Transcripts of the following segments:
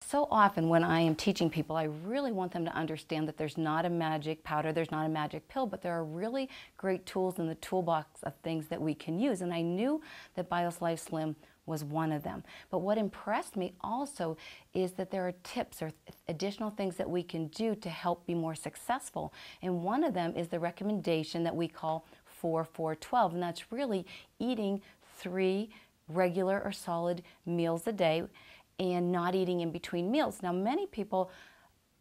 So often when I am teaching people, I really want them to understand that there's not a magic powder, there's not a magic pill, but there are really great tools in the toolbox of things that we can use. And I knew that BIOS Life Slim was one of them. But what impressed me also is that there are tips or additional things that we can do to help be more successful. And one of them is the recommendation that we call 4-4-12, and that's really eating 3 regular or solid meals a day and not eating in between meals. Now, many people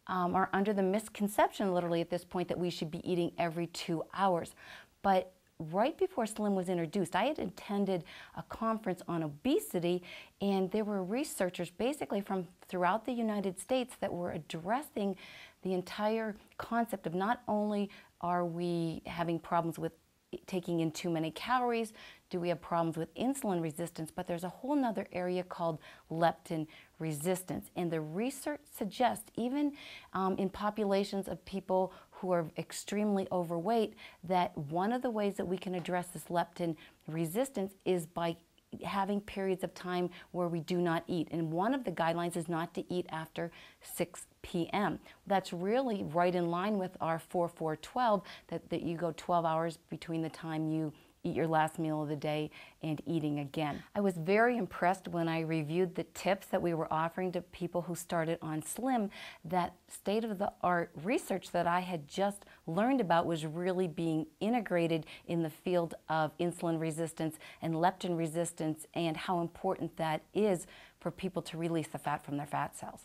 are under the misconception literally at this point that we should be eating every 2 hours. But right before Slim was introduced, I had attended a conference on obesity, and there were researchers basically from throughout the United States that were addressing the entire concept of not only are we having problems with taking in too many calories, do we have problems with insulin resistance, but there's a whole nother area called leptin resistance. And the research suggests, even in populations of people who are extremely overweight, that one of the ways that we can address this leptin resistance is by having periods of time where we do not eat. And one of the guidelines is not to eat after 6 p.m. That's really right in line with our 4-4-12, that you go 12 hours between the time you eat your last meal of the day and eating again. I was very impressed when I reviewed the tips that we were offering to people who started on Slim, that state-of-the-art research that I had just learned about was really being integrated in the field of insulin resistance and leptin resistance, and how important that is for people to release the fat from their fat cells.